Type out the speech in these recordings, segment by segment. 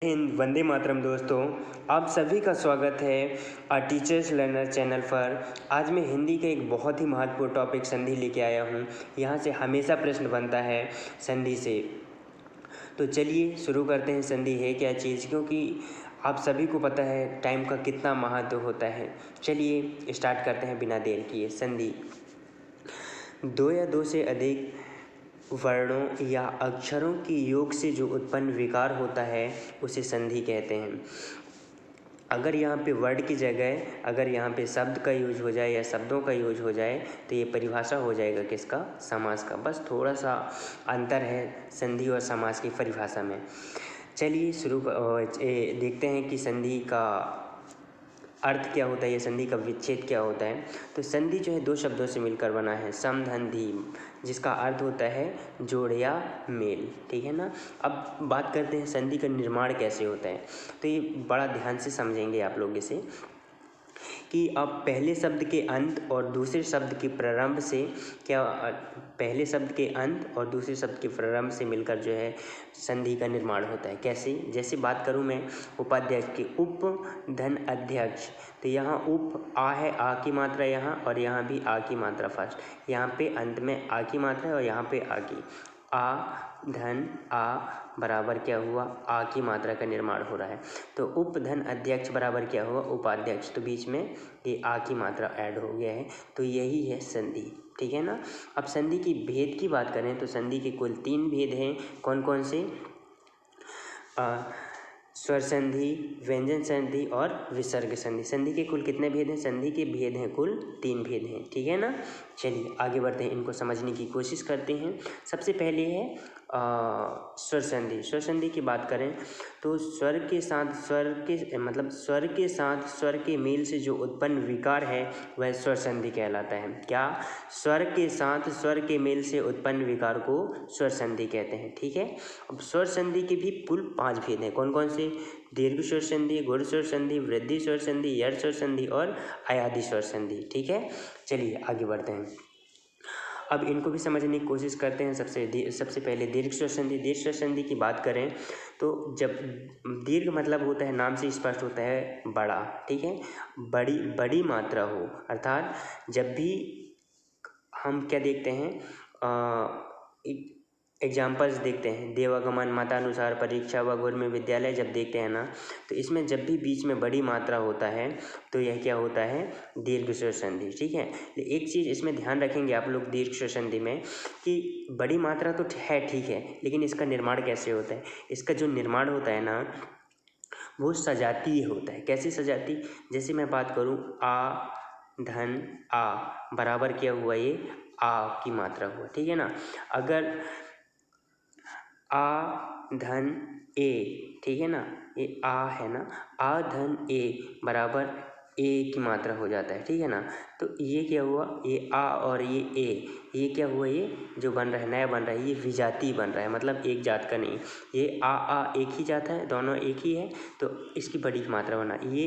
हिंद, वंदे मातरम दोस्तों। आप सभी का स्वागत है टीचर्स लर्नर चैनल पर। आज मैं हिंदी के एक बहुत ही महत्वपूर्ण टॉपिक संधि लेके आया हूँ। यहाँ से हमेशा प्रश्न बनता है संधि से। तो चलिए शुरू करते हैं। संधि है क्या चीज़, क्योंकि आप सभी को पता है टाइम का कितना महत्व होता है। चलिए स्टार्ट करते हैं बिना देर किए। संधि दो या दो से अधिक वर्णों या अक्षरों के योग से जो उत्पन्न विकार होता है उसे संधि कहते हैं। अगर यहाँ पे वर्ड की जगह अगर यहाँ पे शब्द का यूज हो जाए या शब्दों का यूज हो जाए तो ये परिभाषा हो जाएगा किसका, समास का। बस थोड़ा सा अंतर है संधि और समास की परिभाषा में। चलिए देखते हैं कि संधि का अर्थ क्या होता है या संधि का विच्छेद क्या होता है। तो संधि जो है दो शब्दों से मिलकर बना है, सम धन धी, जिसका अर्थ होता है जोड़ या मेल। ठीक है ना। अब बात करते हैं संधि का निर्माण कैसे होता है। तो ये बड़ा ध्यान से समझेंगे आप लोग इसे, कि अब पहले शब्द के अंत और दूसरे शब्द के प्रारंभ से पहले शब्द के अंत और दूसरे शब्द के प्रारंभ से मिलकर जो है संधि का निर्माण होता है। कैसे, जैसे बात करूं मैं उपाध्यक्ष की, उप धन अध्यक्ष। तो यहाँ उप आ है, आ की मात्रा यहाँ, और यहाँ भी आ की मात्रा फर्स्ट। यहाँ पे अंत में आ की मात्रा है और यहाँ पे आ की, आ धन आ बराबर क्या हुआ, आ की मात्रा का निर्माण हो रहा है। तो उप धन अध्यक्ष बराबर क्या हुआ, उपाध्यक्ष। तो बीच में ये आ की मात्रा ऐड हो गया है। तो यही है संधि। ठीक है ना। अब संधि की भेद की बात करें तो संधि के कुल 3 भेद हैं। कौन कौन से? स्वर संधि, व्यंजन संधि और विसर्ग संधि। संधि के कुल कितने भेद हैं? संधि के भेद हैं कुल 3 भेद हैं। ठीक है ना। चलिए आगे बढ़ते हैं, इनको समझने की कोशिश करते हैं। सबसे पहले है स्वर संधि। स्वर संधि की बात करें तो स्वर के साथ स्वर के मेल से जो उत्पन्न विकार है वह स्वर संधि कहलाता है। क्या? स्वर के साथ स्वर के मेल से उत्पन्न विकार को स्वर संधि कहते हैं। ठीक है। अब स्वर संधि के भी कुल 5 भेद हैं। कौन कौन से? दीर्घ स्वर संधि, गुण स्वर संधि, वृद्धि स्वर संधि, यड़ स्वर संधि और अयादि स्वर संधि। ठीक है। चलिए आगे बढ़ते हैं। अब इनको भी समझने की कोशिश करते हैं। सबसे पहले दीर्घ स्वर संधि। दीर्घ स्वर संधि की बात करें तो जब दीर्घ मतलब होता है, नाम से स्पष्ट होता है, बड़ा। ठीक है। बड़ी मात्रा हो, अर्थात जब भी हम क्या देखते हैं, एग्जाम्पल्स देखते हैं, देवागमन, मतानुसार, परीक्षा व गुर में विद्यालय जब देखते हैं ना, तो इसमें जब भी बीच में बड़ी मात्रा होता है तो यह क्या होता है, दीर्घ स्वर संधि। ठीक है। एक चीज़ इसमें ध्यान रखेंगे आप लोग दीर्घ स्वर संधि में, कि बड़ी मात्रा तो है, ठीक है, लेकिन इसका निर्माण कैसे होता है? इसका जो निर्माण होता है ना वो सजातीय होता है। कैसी सजाती? जैसे मैं बात करूँ, आ धन आ बराबर क्या हुआ, ये आ की मात्रा हुआ। ठीक है ना। अगर आ धन ए, ठीक है ना, ये आ है ना, आ धन ए बराबर ए की मात्रा हो जाता है। ठीक है ना। तो ये क्या हुआ, ये आ और ये क्या हुआ, ये जो बन रहा है, नया बन रहा है, ये विजातीय बन रहा है, मतलब एक जात का नहीं। ये आ एक ही जात है, दोनों एक ही है, तो इसकी बड़ी मात्रा बना। ये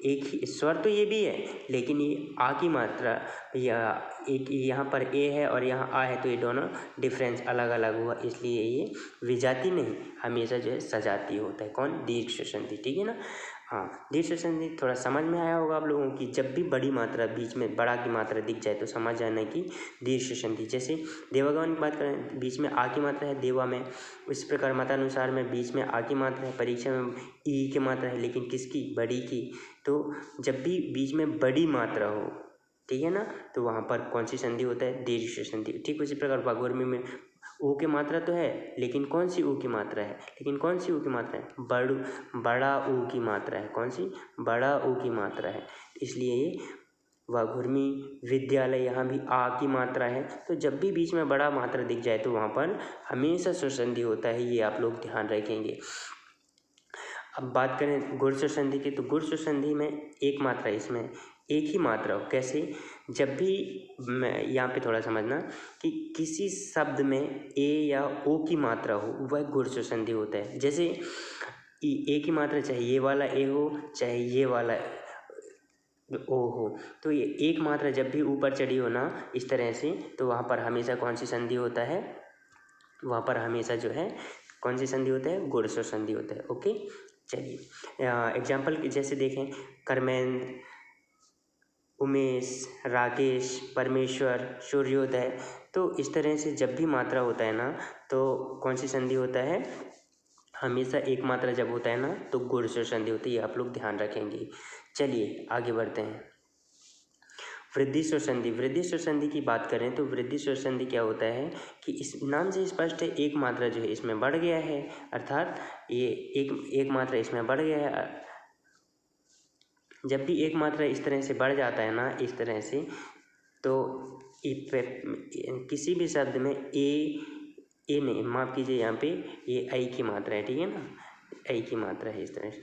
एक ही स्वर तो ये भी है, लेकिन ये आ की मात्रा या एक यहाँ पर ए है और यहाँ आ है, तो ये दोनों डिफरेंस अलग अलग हुआ, इसलिए ये विजाती नहीं, हमेशा जो है सजाती होता है। कौन? दीर्घ स्वर संधि। ठीक है ना। हाँ, दीर्घ स्वर संधि थोड़ा समझ में आया होगा आप लोगों की। जब भी बड़ी मात्रा बीच में बड़ा की मात्रा दिख जाए तो समझ जाना कि दीर्घ स्वर संधि। जैसे देवागमन की बात करें, बीच में आ की मात्रा है देवा में, इस प्रकार मतानुसार में बीच में आ की मात्रा है, परीक्षा में ई की मात्रा है, लेकिन किसकी? बड़ी की। तो जब भी बीच में बड़ी मात्रा हो, ठीक है ना, तो वहाँ पर कौन सी संधि होता है? दीर्घ स्वर संधि। ठीक उसी प्रकार वाग्वर्ण में ओ की मात्रा तो है, लेकिन कौन सी ऊ की मात्रा है? बड़ा ऊ की मात्रा है। कौन सी? बड़ा ऊ की मात्रा है। इसलिए ये वाघुर्मी विद्यालय, यहाँ भी आ की मात्रा है। तो जब भी बीच में बड़ा मात्रा दिख जाए तो वहाँ पर हमेशा स्वर संधि होता है, ये आप लोग ध्यान रखेंगे। अब बात करें गुण स्वर संधि की, तो गुण स्वर संधि में एक मात्रा, इसमें एक ही मात्रा हो। कैसे? जब भी यहाँ पे थोड़ा समझना कि किसी शब्द में ए या ओ की मात्रा हो वह गुण स्वर संधि होता है। जैसे ए की मात्रा चाहे ये वाला ए हो चाहे ये वाला ओ हो, तो ये एक मात्रा जब भी ऊपर चढ़ी हो ना इस तरह से, तो वहाँ पर हमेशा कौन सी संधि होता है? वहाँ पर हमेशा जो है कौन सी संधि होता है? गुण स्वर संधि होता है। ओके। चलिए एग्जाम्पल जैसे देखें, कर्मेंद्र, उमेश, राकेश, परमेश्वर, सूर्योदय। तो इस तरह से जब भी मात्रा होता है ना तो कौन सी संधि होता है, हमेशा एक मात्रा जब होता है ना तो गुण स्वर संधि होती है, आप लोग ध्यान रखेंगे। चलिए आगे बढ़ते हैं। वृद्धि स्वर संधि, वृद्धि स्वर संधि की बात करें तो वृद्धि स्वर संधि क्या होता है कि इस नाम से स्पष्ट है, एक मात्रा जो है इसमें बढ़ गया है, अर्थात ये एक मात्रा इसमें बढ़ गया है। जब भी एक मात्रा इस तरह से बढ़ जाता है ना, इस तरह से, तो किसी भी शब्द में ए नहीं, माफ़ कीजिए, यहाँ पे ये आई की मात्रा है, ठीक है ना, आई की मात्रा है। इस तरह से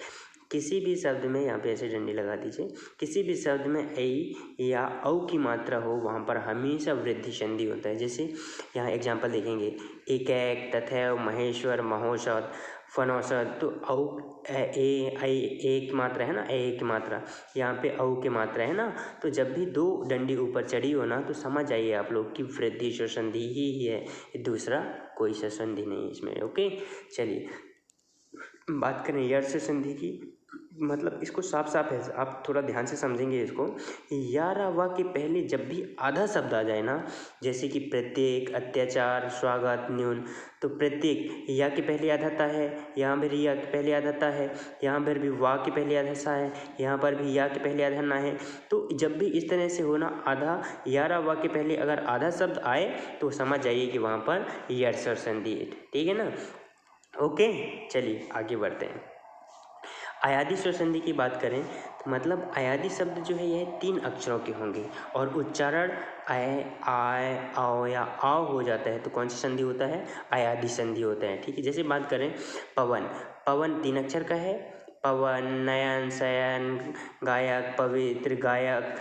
किसी भी शब्द में, यहाँ पे ऐसे डंडी लगा दीजिए, किसी भी शब्द में ऐ या औ की मात्रा हो वहाँ पर हमेशा वृद्धि संधि होता है। जैसे यहाँ एग्जाम्पल देखेंगे, एक, तथैव, महेश्वर, महोषध, फनौषध। तो औ ए आई एक मात्रा है ना, ए की मात्रा, यहाँ पे औ की मात्रा है ना, तो जब भी दो डंडी ऊपर चढ़ी हो ना तो समझ जाइए आप लोग कि वृद्धि स्वर संधि ही है, दूसरा कोई स्वर संधि नहीं इसमें। ओके, चलिए बात करें यड़ स्वर संधि की। मतलब इसको साफ साफ है, आप थोड़ा ध्यान से समझेंगे इसको। या रा वा के पहले जब भी आधा शब्द आ जाए ना, जैसे कि प्रत्येक, अत्याचार, स्वागत, न्यून, तो प्रत्येक या के पहले आधा ता है, यहाँ पर या के पहले आधा ता है, यहाँ पर भी वा के पहले आधा सा है, यहाँ पर भी या के पहले आधा ना है। तो जब भी इस तरह से हो ना, आधा या रा वा के पहले अगर आधा शब्द आए तो समझ जाइए कि वहाँ पर यड़ स्वर संधि है, ठीक है ना। ओके, चलिए आगे बढ़ते हैं। अयादी स्वर संधि की बात करें तो मतलब अयादी शब्द जो है यह 3 अक्षरों के होंगे और उच्चारण आय, आय, आओ या आओ हो जाता है तो कौन सी संधि होता है, अयादी संधि होता है, ठीक है। जैसे बात करें पवन, पवन 3 अक्षर का है, पवन, नयन, शयन, गायक, पवित्र, गायक,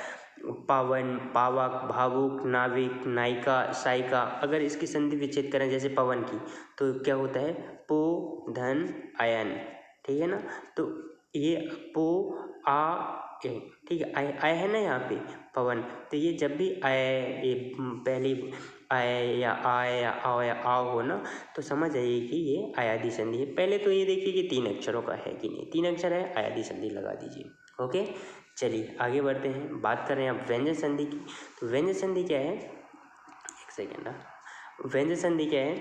पावन, पावक, भावुक, नाविक, नायिका, सायिका। अगर इसकी संधि विच्छेद करें जैसे पवन की, तो क्या होता है, पो, धन, अयन, ठीक है ना। तो ये पो, आ, ए, ठीक है, आय, आय है ना यहाँ पे पवन, तो ये जब भी आय, ये पहली आय या आय या आओ या आओ हो ना तो समझ जाइए कि ये अयादी संधि है। पहले तो ये देखिए कि 3 अक्षरों का है कि नहीं, 3 अक्षर है, अयादी संधि लगा दीजिए। ओके, चलिए आगे बढ़ते हैं। बात कर रहे हैं अब व्यंजन संधि की। तो व्यंजन संधि क्या है, एक सेकेंड, व्यंजन संधि क्या है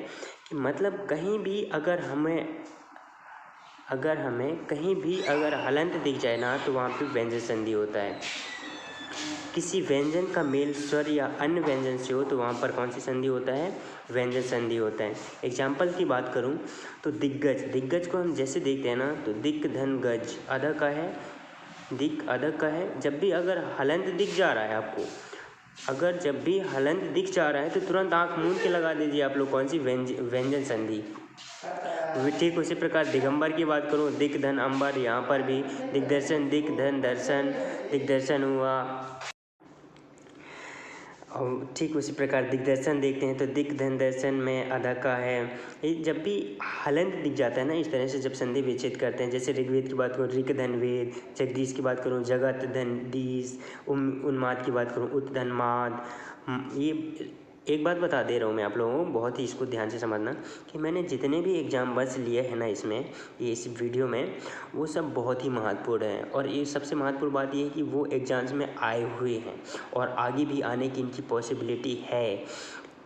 कि मतलब कहीं भी अगर हमें कहीं भी अगर हलंत दिख जाए ना तो वहाँ पे व्यंजन संधि होता है। किसी व्यंजन का मेल स्वर या अन्य व्यंजन से हो तो वहाँ पर कौन सी संधि होता है, व्यंजन संधि होता है। एग्जाम्पल की बात करूँ तो दिग्गज, दिग्गज को हम जैसे देखते हैं ना तो दिक, धन, गज, अधः का है, दिक अधः का है। जब भी अगर हलंत दिख जा रहा है आपको, अगर जब भी हलंत दिख जा रहा है तो तुरंत आँख मूंद के लगा दीजिए आप लोग कौन सी, व्यंजन संधि। ठीक उसी प्रकार दिगंबर की बात करूँ, दिक, धन, अंबर, यहाँ पर भी दिग्दर्शन, दिक, धन, दर्शन, दिग्दर्शन हुआ। और ठीक उसी प्रकार दिग्दर्शन देखते हैं तो दिक, धन, दर्शन में अधः का है। ये जब भी हलंत दिख जाता है ना इस तरह से, जब संधि विच्छेद करते हैं, जैसे ऋग्वेद की बात करूँ ऋक, धन, वेद, जगदीश की बात करूँ जगत, धन, दीस, उन्माद की बात करूँ उत, धन, माद। ये एक बात बता दे रहा हूँ मैं आप लोगों को, बहुत ही इसको ध्यान से समझना कि मैंने जितने भी एग्जाम बस लिए हैं ना इसमें, ये इस वीडियो में, वो सब बहुत ही महत्वपूर्ण है। और ये सबसे महत्वपूर्ण बात ये है कि वो एग्जाम्स में आए हुए हैं और आगे भी आने की इनकी पॉसिबिलिटी है,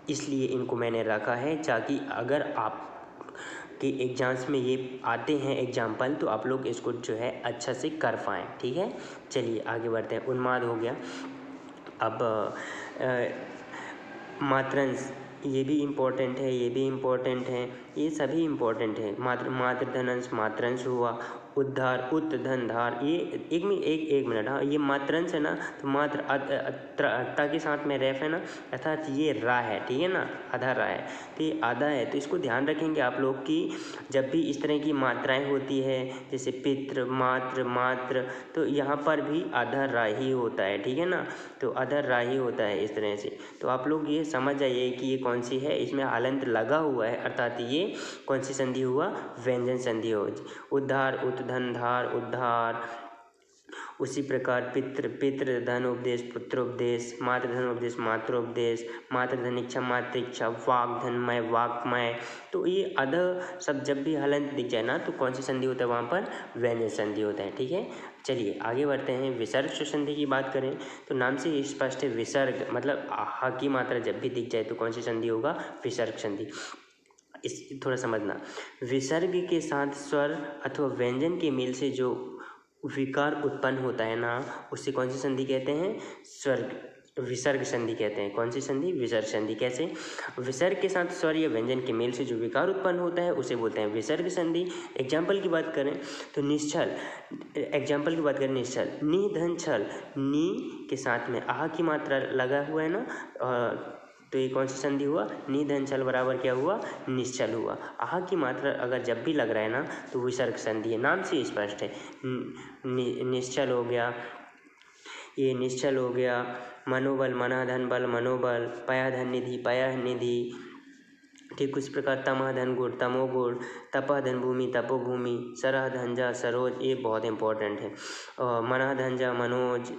इसलिए इनको मैंने रखा है ताकि अगर आप कि एग्जाम्स में ये आते हैं एग्जाम्पल तो आप लोग इसको जो है अच्छा से कर पाएँ, ठीक है। चलिए आगे बढ़ते हैं। उन्माद हो गया। अब मात्रंश, ये भी इम्पोर्टेंट है, ये भी इम्पोर्टेंट है, ये सभी इम्पोर्टेंट है। मात्र धनंश, मात्रंश हुआ। उद्धार, उत, धन, धार, ये एक मिनट, हाँ, ये मात्रंश है ना, तो मात्र अत्ता के साथ में रेफ है ना, अर्थात ये रा है, ठीक है ना, आधा रा है, तो ये आधा है। तो इसको ध्यान रखेंगे आप लोग कि जब भी इस तरह की मात्राएं होती है जैसे पितृ, मात्र, मात्र, तो यहाँ पर भी आधा रा ही होता है, ठीक है ना, तो आधा रा ही होता है इस तरह से। तो आप लोग ये समझ जाइए कि ये कौन सी है, इसमें हलंत लगा हुआ है, अर्थात ये कौन सी संधि हुआ, व्यंजन संधि हो। उद्धार, उत, धन, धार, उद्धार। उसी प्रकार पितृ धनोपदेश पुत्रोपदेश, मातृ धनोपदेश मातृोपदेश, मातृ धनिच्छा मातृच्छा, वाक धनमय वाक्मय। तो ये अध शब्द जब भी हलंत दिख जाए ना तो कौन सी संधि होता है, वहाँ पर व्यंजन संधि होता है। ठीक है, चलिए आगे बढ़ते हैं। विसर्ग संधि की बात करें तो नाम से स्पष्ट है, विसर्ग मतलब आहा की मात्रा जब भी दिख जाए तो कौन सी संधि होगा, विसर्ग संधि। इस थोड़ा समझना, विसर्ग के साथ स्वर अथवा व्यंजन के मेल से जो विकार उत्पन्न होता है ना, उससे कौन सी संधि कहते हैं, विसर्ग संधि कहते हैं। कौन सी संधि, विसर्ग संधि। कैसे, विसर्ग के साथ स्वर या व्यंजन के मेल से जो विकार उत्पन्न होता है उसे बोलते हैं विसर्ग संधि। एग्जाम्पल की बात करें तो निश्चल, नि धन छल, नी के साथ में आह की मात्रा लगा हुआ है ना, तो ये कौन सी संधि हुआ, नि धन छल बराबर क्या हुआ, निश्चल हुआ। आह की मात्रा अगर जब भी लग रहा है ना तो विसर्ग संधि है, नाम से स्पष्ट है। निश्चल हो गया, ये निश्चल हो गया। मनोबल, मना धन बल मनोबल, पया धन निधि पया निधि। ठीक उस प्रकार तमह धन गुण तमोगुण, तपह धन भूमि तपोभूमि, सरह धन जा सरोज, ये बहुत इंपॉर्टेंट है। मनः धन जा मनोज,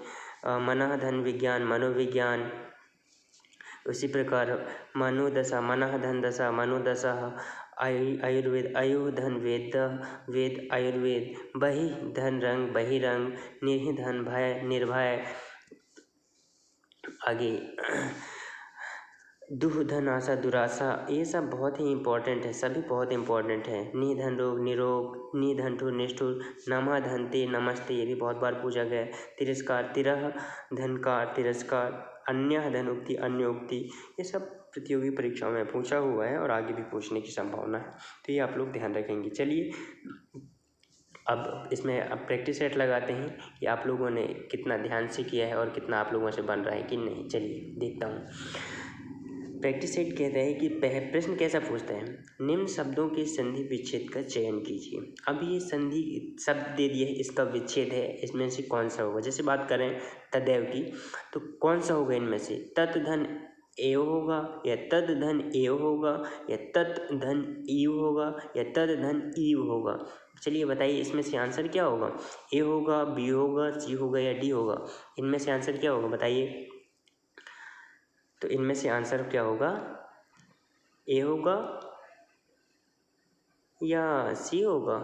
मनः धन विज्ञान मनोविज्ञान। उसी प्रकार मनोदशा, मनः धन दशा मनोदशा, आयुर्वेद अयु धन वेद वेद आयुर्वेद, बहि धन रंग बहिरंग, निर्हि धन भय निर्भय। आगे दुह धन आशा दुराशा, ये सब बहुत ही इम्पोर्टेंट है, सभी बहुत इम्पोर्टेंट है। निधन रोग निरोग, निधन ठुर निष्ठुर, नमः धन ते नमस्ते, ये भी बहुत बार पूछा गया है। तिरस्कार, तिरह धनकार तिरस्कार, अन्य धन उक्ति अन्य उक्ति, ये सब प्रतियोगी परीक्षाओं में पूछा हुआ है और आगे भी पूछने की संभावना है, तो ये आप लोग ध्यान रखेंगे। चलिए अब इसमें अब प्रैक्टिस सेट लगाते हैं कि आप लोगों ने कितना ध्यान से किया है और कितना आप लोगों से बन रहा है कि नहीं। चलिए देखता हूँ। प्रैक्टिस सेट कहता है कि प्रश्न कैसा पूछता है, निम्न शब्दों के संधि विच्छेद का चयन कीजिए। अब ये संधि शब्द दे दिए है, इसका विच्छेद है, इसमें से कौन सा होगा। जैसे बात करें तदैव की तो कौन सा होगा इनमें से, तत् धन एव होगा या तद धन एव होगा या तत् धन ईव होगा या तद धन ईव होगा। चलिए बताइए इसमें से आंसर क्या होगा, ए होगा, बी होगा, सी होगा या डी होगा। इनमें से आंसर क्या होगा बताइए। तो इनमें से आंसर क्या होगा, ए होगा या सी होगा,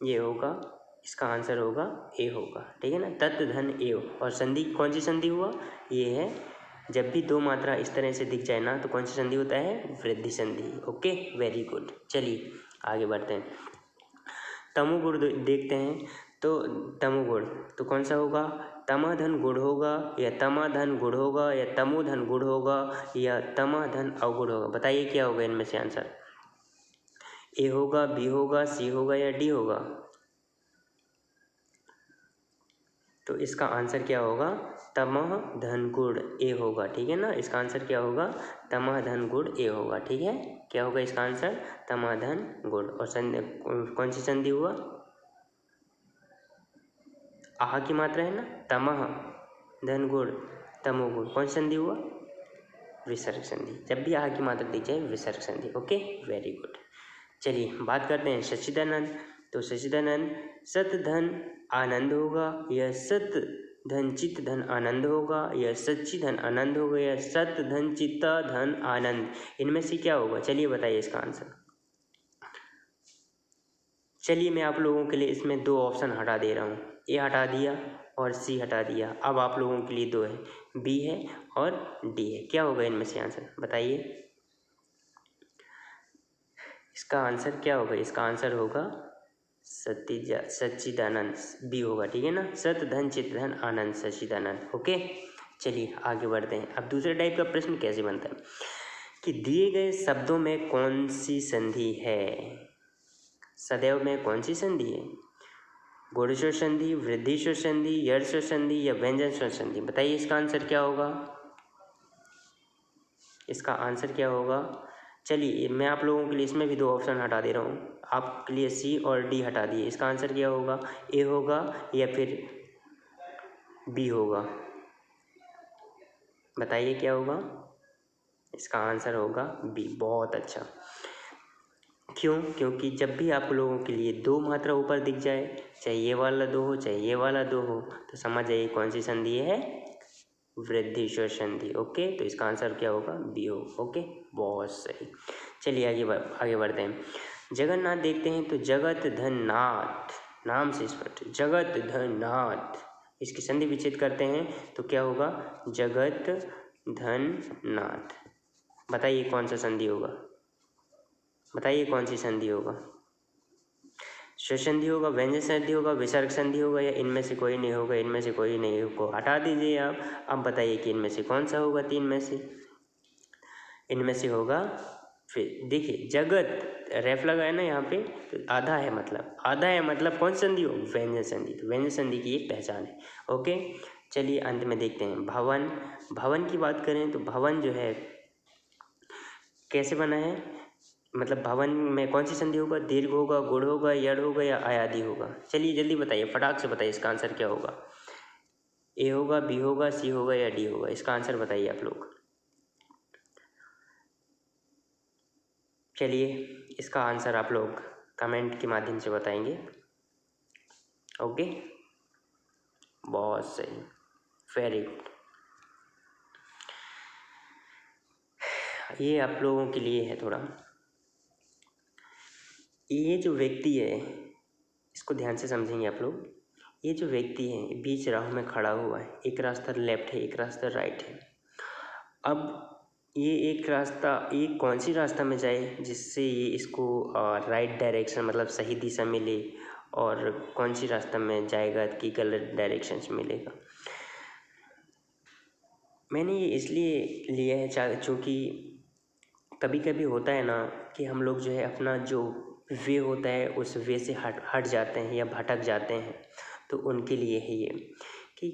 ये होगा, इसका आंसर होगा ए होगा। ठीक है ना, तत् धन एव। और संधि कौन सी संधि हुआ, ये है, जब भी दो मात्रा इस तरह से दिख जाए ना तो कौन सी संधि होता है, वृद्धि संधि। Okay, very good. चलिए आगे बढ़ते हैं। तमोगुण देखते हैं तो तमोगुण तो कौन सा होगा, तमा धन गुण होगा या तमा धन गुण होगा या तमो धन गुण होगा या तमा धन अवगुण होगा। बताइए क्या होगा इनमें से आंसर, ए होगा, बी होगा, सी होगा या डी होगा। तो इसका आंसर क्या होगा, तमह धन गुण ए होगा। ठीक है ना, इसका आंसर क्या होगा, तमह धन गुण ए होगा। ठीक है, क्या होगा इसका आंसर, तमह धन गुण। और संधि कौन सी संधि हुआ, आह की मात्रा है ना, तमह धन गुण तमोगुण, कौन सी संधि हुआ, विसर्ग संधि। जब भी आह की मात्रा दिख जाए विसर्ग संधि। Okay, very good. चलिए बात करते हैं सच्चिदानंद। तो सच्चिदानंद सत धन आनंद होगा या सत धन चित्त धन आनंद होगा या सच्ची धन आनंद होगा या सत धन चित्ता धन आनंद। इनमें से क्या होगा, चलिए बताइए इसका आंसर। चलिए मैं आप लोगों के लिए इसमें दो ऑप्शन हटा दे रहा हूँ, ए हटा दिया और सी हटा दिया। अब आप लोगों के लिए दो है, बी है और डी है। क्या होगा इनमें से आंसर बताइए। इसका आंसर क्या होगा, इसका आंसर होगा सच्चिदानंद, बी होगा। ठीक है ना, सत धन चित्त धन आनंद सच्चिदानंद। ओके, चलिए आगे बढ़ते हैं। अब दूसरे टाइप का प्रश्न कैसे बनता है कि दिए गए शब्दों में कौन सी संधि है, सदैव में कौन सी संधि है, गुणस्वर संधि, वृद्धिस्वर संधि, यस्वर संधि या व्यंजन स्वर संधि। बताइए इसका आंसर क्या होगा, इसका आंसर क्या होगा। चलिए मैं आप लोगों के लिए इसमें भी दो ऑप्शन हटा दे रहा हूँ, आपके लिए सी और डी हटा दिए। इसका आंसर क्या होगा, ए होगा या फिर बी होगा। बताइए क्या होगा, इसका आंसर होगा बी। बहुत अच्छा। क्यों? क्योंकि जब भी आप लोगों के लिए दो मात्रा ऊपर दिख जाए, चाहे ये वाला दो हो चाहे ये वाला दो हो, तो समझ जाइए कौन सी संधि है, वृद्धिश्वर संधि। ओके, तो इसका आंसर क्या होगा, बी हो। ओके, बहुत सही। चलिए आगे बढ़ते हैं। जगन्नाथ देखते हैं तो जगत धन नाथ, नाम से स्पष्ट, जगत धन नाथ, इसकी संधि विच्छेद करते हैं तो क्या होगा, जगत धन नाथ। बताइए कौन सा संधि होगा, बताइए कौन सी संधि होगा, स्वसंधि होगा, व्यंजक संधि होगा, विसर्ग संधि होगा, या इनमें से कोई नहीं होगा, इनमें से कोई नहीं होगा, हटा दीजिए आप। अब बताइए कि इनमें से कौन सा होगा, तीन में से, इनमें से होगा। फिर देखिए जगत रेफ लगा है ना यहाँ पे, तो आधा है मतलब, आधा है मतलब कौन संधि हो, व्यंजन संधि। तो व्यंजन संधि की एक पहचान है। ओके, चलिए अंत में देखते हैं भवन। भवन की बात करें तो भवन जो है कैसे बना है, मतलब भवन में कौन सी संधि होगा, दीर्घ होगा, गुण होगा, यड़ होगा, या आयादी होगा। चलिए जल्दी बताइए, फटाक से बताइए इसका आंसर क्या होगा, ए होगा, बी होगा, सी होगा, या डी होगा। इसका आंसर बताइए आप लोग। चलिए इसका आंसर आप लोग कमेंट के माध्यम से बताएंगे। ओके, बहुत सही, वेरी गुड। ये आप लोगों के लिए है थोड़ा, ये जो व्यक्ति है इसको ध्यान से समझेंगे आप लोग। ये जो व्यक्ति है बीच राह में खड़ा हुआ है, एक रास्ता लेफ्ट है, एक रास्ता राइट है। अब ये एक रास्ता, ये कौन सी रास्ता में जाए जिससे ये इसको राइट डायरेक्शन मतलब सही दिशा मिले, और कौन सी रास्ता में जाएगा कि गलत डायरेक्शन मिलेगा। मैंने ये इसलिए लिया है चूँकि कभी कभी होता है ना कि हम लोग जो है अपना जो वे होता है उस वे से हट जाते हैं या भटक जाते हैं। तो उनके लिए है ये कि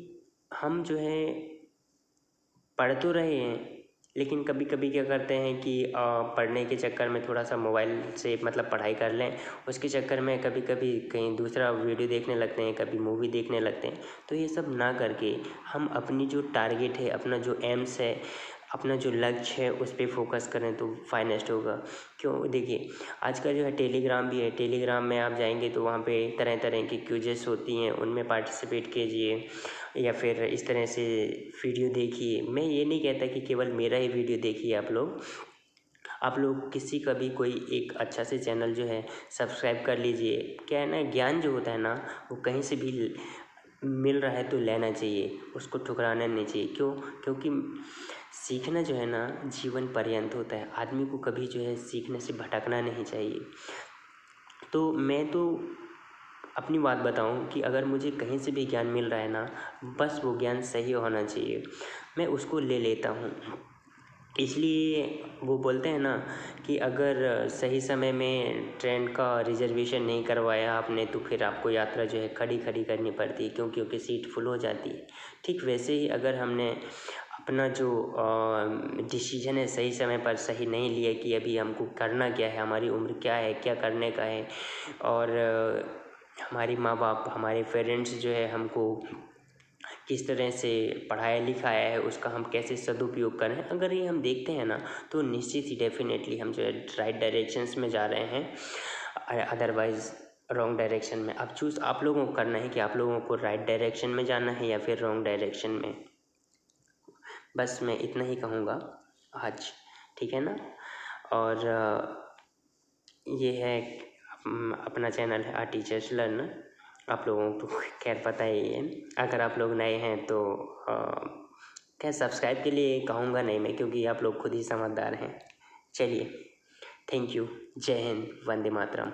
हम जो है पढ़ तो रहे हैं, लेकिन कभी कभी क्या करते हैं कि पढ़ने के चक्कर में थोड़ा सा मोबाइल से मतलब पढ़ाई कर लें, उसके चक्कर में कभी कभी कहीं दूसरा वीडियो देखने लगते हैं, कभी मूवी देखने लगते हैं। तो ये सब ना करके हम अपनी जो टारगेट है, अपना जो एम्स है, अपना जो लक्ष्य है उस पर फोकस करें तो फाइनेस्ट होगा। क्यों, देखिए आजकल जो है टेलीग्राम भी है, टेलीग्राम में आप जाएंगे तो वहाँ पे तरह तरह की क्विज़ेस होती हैं, उनमें पार्टिसिपेट कीजिए, या फिर इस तरह से वीडियो देखिए। मैं ये नहीं कहता कि केवल मेरा ही वीडियो देखिए आप लोग किसी का भी कोई एक अच्छा से चैनल जो है सब्सक्राइब कर लीजिए। क्या है ना, ज्ञान जो होता है ना वो कहीं से भी मिल रहा है तो लेना चाहिए, उसको ठुकराना नहीं चाहिए। क्यों? क्योंकि सीखना जो है ना जीवन पर्यंत होता है, आदमी को कभी जो है सीखने से भटकना नहीं चाहिए। तो मैं तो अपनी बात बताऊं कि अगर मुझे कहीं से भी ज्ञान मिल रहा है ना, बस वो ज्ञान सही होना चाहिए, मैं उसको ले लेता हूँ। इसलिए वो बोलते हैं ना कि अगर सही समय में ट्रेन का रिजर्वेशन नहीं करवाया आपने तो फिर आपको यात्रा जो है खड़ी खड़ी करनी पड़ती है, क्योंकि सीट फुल हो जाती है। ठीक वैसे ही अगर हमने अपना जो डिसीजन है सही समय पर सही नहीं लिया कि अभी हमको करना क्या है, हमारी उम्र क्या है, क्या करने का है, और हमारी माँ बाप, हमारे पेरेंट्स जो है हमको किस तरह से पढ़ाया लिखाया है, उसका हम कैसे सदुपयोग करें, अगर ये हम देखते हैं ना तो निश्चित ही डेफिनेटली हम जो है राइट डायरेक्शंस में जा रहे हैं, अदरवाइज़ रॉन्ग डायरेक्शन में। अब चूज़ आप लोगों को करना है कि आप लोगों को राइट डायरेक्शन में जाना है या फिर रॉन्ग डायरेक्शन में। बस मैं इतना ही कहूँगा आज, ठीक है ना। और ये है अपना चैनल है टीचर्स लर्नर, आप लोगों को खैर पता ही है। अगर आप लोग नए हैं तो खैर सब्सक्राइब के लिए कहूँगा नहीं मैं, क्योंकि आप लोग खुद ही समझदार हैं। चलिए, थैंक यू, जय हिंद, वंदे मातरम।